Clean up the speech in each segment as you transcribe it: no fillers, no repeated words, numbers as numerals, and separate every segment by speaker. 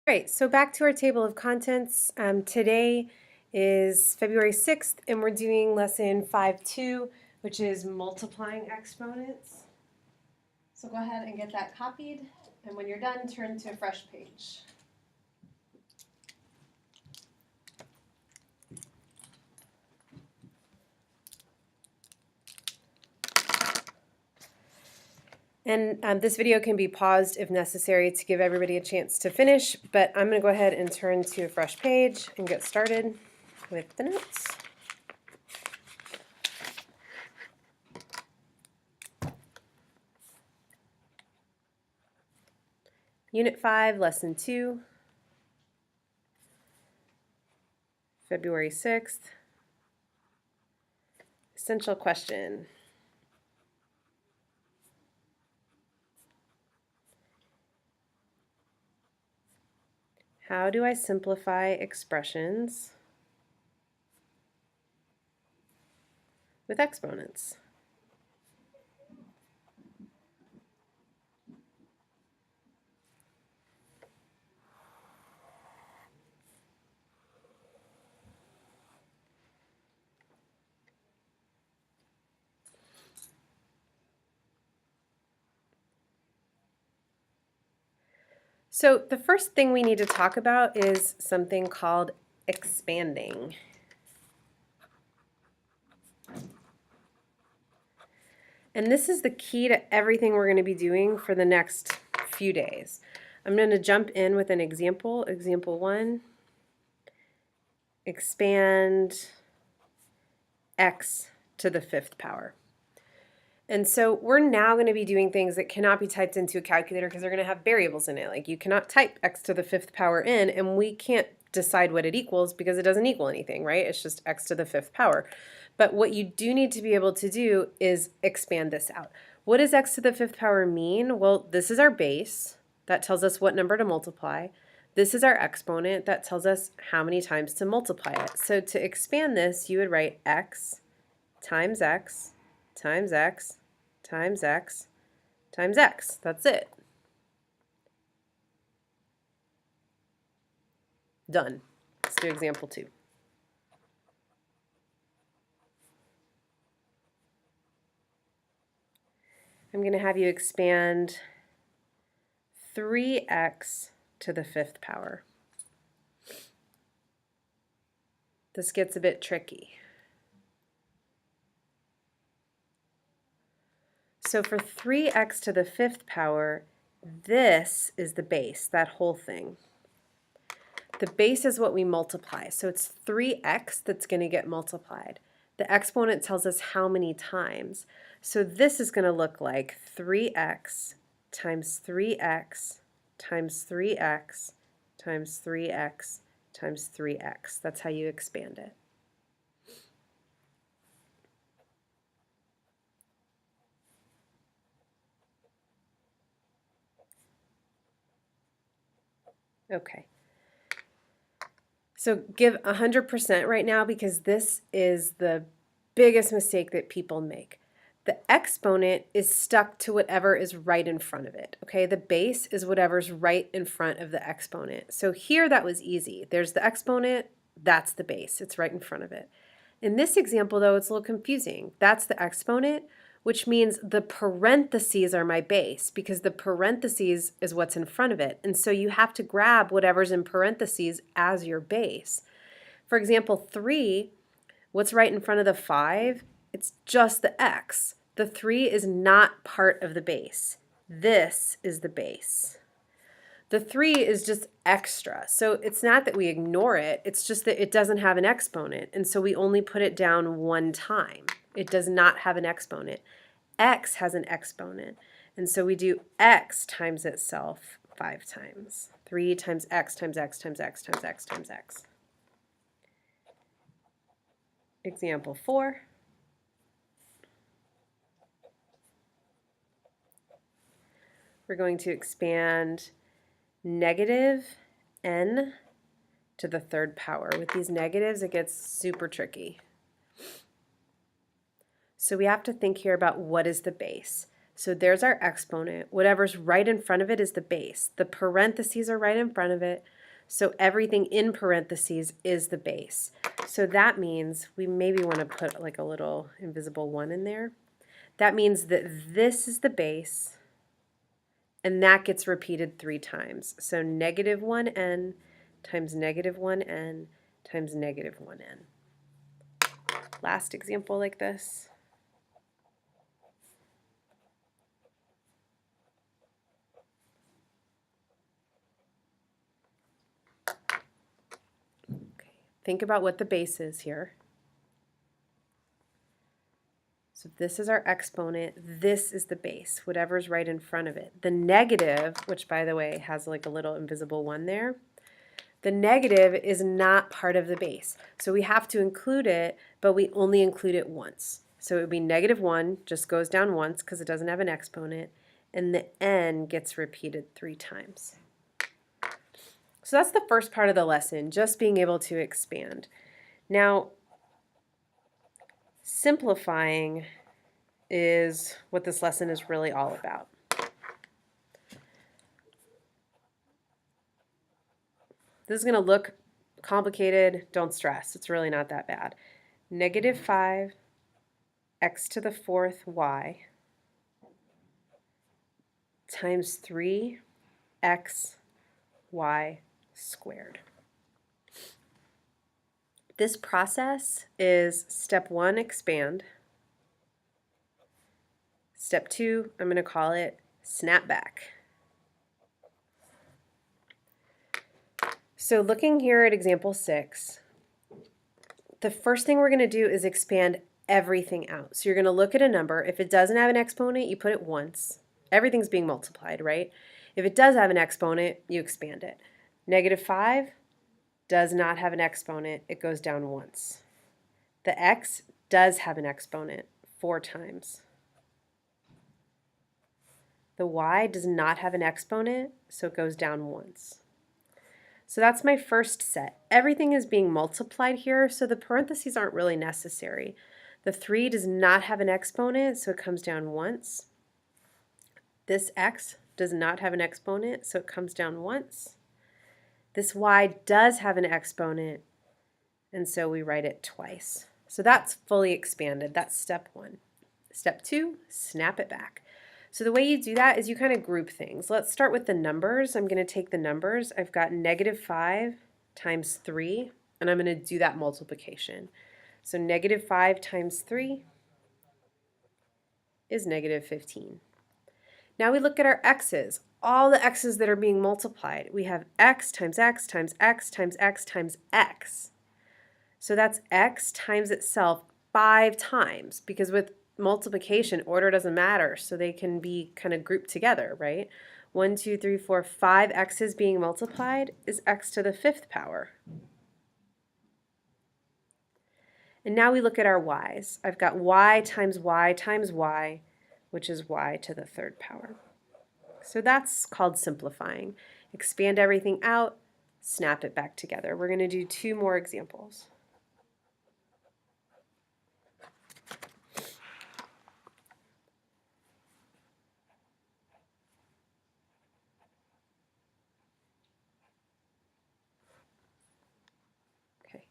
Speaker 1: Alright, so back to our table of contents. Today is February 6th, and we're doing lesson 5.2, which is multiplying exponents. So go ahead and get that copied, and when you're done, turn to a fresh page. And this video can be paused if necessary to give everybody a chance to finish, but I'm going to go ahead and turn to a fresh page and get started with the notes. Unit 5, Lesson 2, February 6th. Essential question. How do I simplify expressions with exponents? So the first thing we need to talk about is something called expanding. And this is the key to everything we're going to be doing for the next few days. I'm going to jump in with an example. Example 1, expand x to the 5th power. And so we're now going to be doing things that cannot be typed into a calculator because they're going to have variables in it. Like you cannot type x to the 5th power in, and we can't decide what it equals because it doesn't equal anything, right? It's just x to the 5th power. But what you do need to be able to do is expand this out. What does x to the 5th power mean? Well, this is our base. That tells us what number to multiply. This is our exponent. That tells us how many times to multiply it. So to expand this, you would write x times x times x times x times x. That's it. Done. Let's do example 2. I'm going to have you expand 3x to the 5th power. This gets a bit tricky. So for 3x to the 5th power, this is the base, that whole thing. The base is what we multiply, so it's 3x that's going to get multiplied. The exponent tells us how many times. So this is going to look like 3x times 3x times 3x times 3x times 3x. That's how you expand it. Okay. So give 100% right now because this is the biggest mistake that people make. The exponent is stuck to whatever is right in front of it. Okay, the base is whatever's right in front of the exponent. So here that was easy. There's the exponent, that's the base. It's right in front of it. In this example though, it's a little confusing. That's the exponent, which means the parentheses are my base because the parentheses is what's in front of it. And so you have to grab whatever's in parentheses as your base. For example, 3, what's right in front of the 5? It's just the x. The 3 is not part of the base. This is the base. The 3 is just extra. So it's not that we ignore it, it's just that it doesn't have an exponent. And so we only put it down one time. It does not have an exponent. X has an exponent. And so we do x times itself 5 times. 3 times x times x times x times x times x. Example 4. We're going to expand negative n to the 3rd power. With these negatives, it gets super tricky. So we have to think here about what is the base. So there's our exponent. Whatever's right in front of it is the base. The parentheses are right in front of it, so everything in parentheses is the base. So that means we maybe want to put like a little invisible 1 in there. That means that this is the base, and that gets repeated 3 times. So negative 1n times negative 1n times negative 1n. Last example like this. Okay. Think about what the base is here. So this is our exponent, this is the base, whatever's right in front of it. The negative, which by the way has like a little invisible 1 there, the negative is not part of the base. So we have to include it, but we only include it once. So it would be negative 1, just goes down once because it doesn't have an exponent, and the n gets repeated 3 times. So that's the first part of the lesson, just being able to expand. Now, simplifying is what this lesson is really all about. This is going to look complicated. Don't stress. It's really not that bad. Negative 5 x to the 4th y times 3 x y squared. This process is step 1, expand. Step 2, I'm going to call it snap back. So looking here at example 6, the first thing we're going to do is expand everything out. So you're going to look at a number. If it doesn't have an exponent, you put it once. Everything's being multiplied, right? If it does have an exponent, you expand it. Negative 5 does not have an exponent. It goes down once. The x does have an exponent 4 times. The y does not have an exponent, so it goes down once. So that's my first set. Everything is being multiplied here, so the parentheses aren't really necessary. The 3 does not have an exponent, so it comes down once. This x does not have an exponent, so it comes down once. This y does have an exponent, and so we write it twice. So that's fully expanded. That's step 1. Step 2, snap it back. So the way you do that is you kind of group things. Let's start with the numbers. I'm going to take the numbers. I've got negative 5 times 3, and I'm going to do that multiplication. So negative 5 times 3 is negative 15. Now we look at our x's. All the x's that are being multiplied. We have x times x times x times x times x. So that's x times itself 5 times, because with multiplication, order doesn't matter, so they can be kind of grouped together, right? 1, 2, 3, 4, 5 x's being multiplied is x to the 5th power. And now we look at our y's. I've got y times y times y, which is y to the 3rd power. So that's called simplifying. Expand everything out, snap it back together. We're going to do 2 more examples. Okay.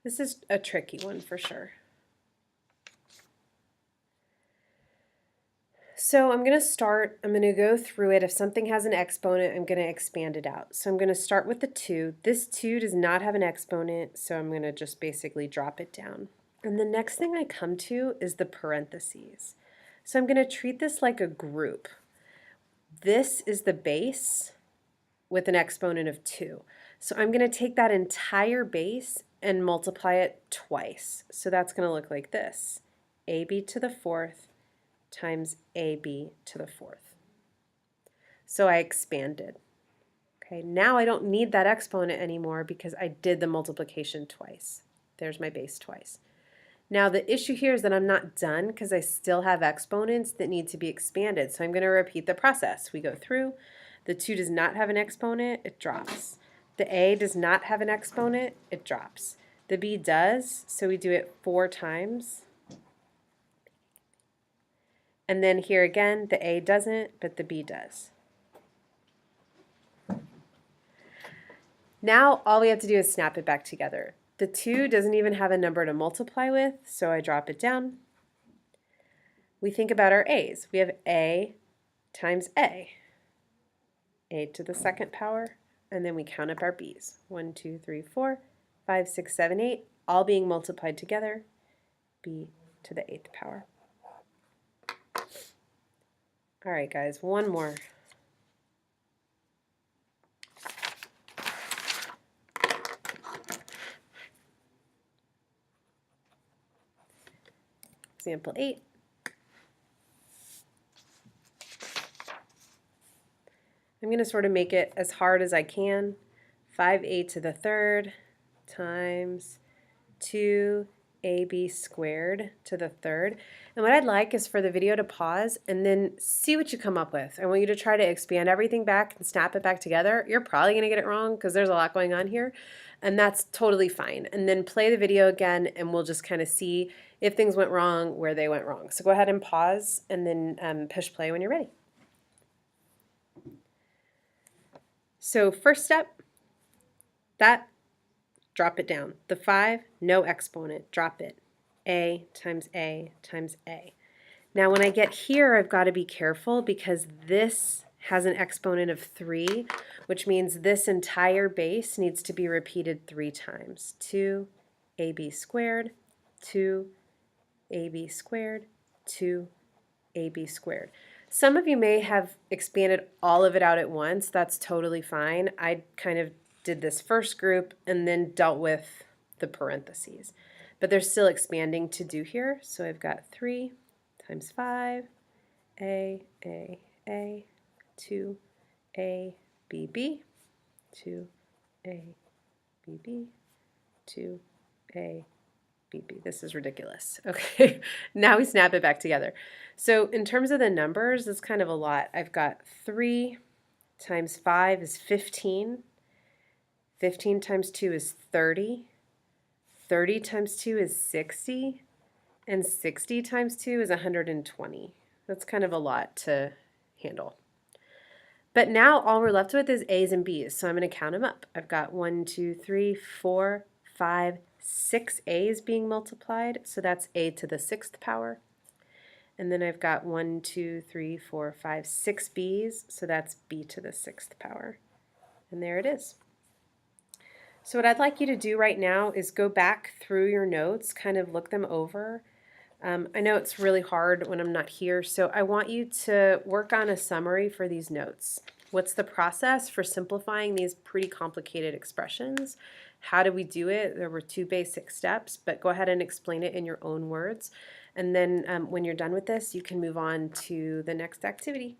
Speaker 1: This is a tricky one for sure. So I'm going to go through it. If something has an exponent, I'm going to expand it out. So I'm going to start with the 2. This 2 does not have an exponent, so I'm going to just basically drop it down. And the next thing I come to is the parentheses. So I'm going to treat this like a group. This is the base with an exponent of 2. So I'm going to take that entire base and multiply it twice. So that's going to look like this. AB to the 4th times AB to the 4th. So I expanded. Okay, now I don't need that exponent anymore because I did the multiplication twice. There's my base twice. Now the issue here is that I'm not done because I still have exponents that need to be expanded. So I'm going to repeat the process. We go through. The 2 does not have an exponent, it drops. The A does not have an exponent, it drops. The B does, so we do it 4 times. And then here again, the A doesn't, but the B does. Now all we have to do is snap it back together. The 2 doesn't even have a number to multiply with, so I drop it down. We think about our A's. We have A times A to the 2nd power, and then we count up our B's. 1, 2, 3, 4, 5, 6, 7, 8, all being multiplied together, B to the 8th power. All right, guys, one more. Example 8. I'm going to sort of make it as hard as I can. 5a to the 3rd times 2ab squared to the 3rd. And what I'd like is for the video to pause and then see what you come up with. I want you to try to expand everything back and snap it back together. You're probably going to get it wrong because there's a lot going on here, and that's totally fine. And then play the video again and we'll just kind of see if things went wrong, where they went wrong. So go ahead and pause and then push play when you're ready. So first step, drop it down. The 5, no exponent, drop it. A times A times A. Now when I get here, I've got to be careful because this has an exponent of 3, which means this entire base needs to be repeated 3 times. 2ab squared, 2ab squared, 2ab squared. Some of you may have expanded all of it out at once. That's totally fine. I kind of did this first group and then dealt with the parentheses. But there's still expanding to do here. So I've got 3 times 5, A, 2, A, B, B, 2, A, B, B, 2, A, B, B. This is ridiculous. Okay, now we snap it back together. So in terms of the numbers, it's kind of a lot. I've got 3 times 5 is 15. 15 times 2 is 30. 30 times 2 is 60. And 60 times 2 is 120. That's kind of a lot to handle. But now all we're left with is A's and B's, so I'm going to count them up. I've got 1, 2, 3, 4, 5, 6 A's being multiplied, so that's A to the 6th power. And then I've got 1, 2, 3, 4, 5, 6 B's, so that's B to the 6th power. And there it is. So what I'd like you to do right now is go back through your notes, kind of look them over. I know it's really hard when I'm not here, so I want you to work on a summary for these notes. What's the process for simplifying these pretty complicated expressions? How do we do it? There were 2 basic steps, but go ahead and explain it in your own words. And then when you're done with this, you can move on to the next activity.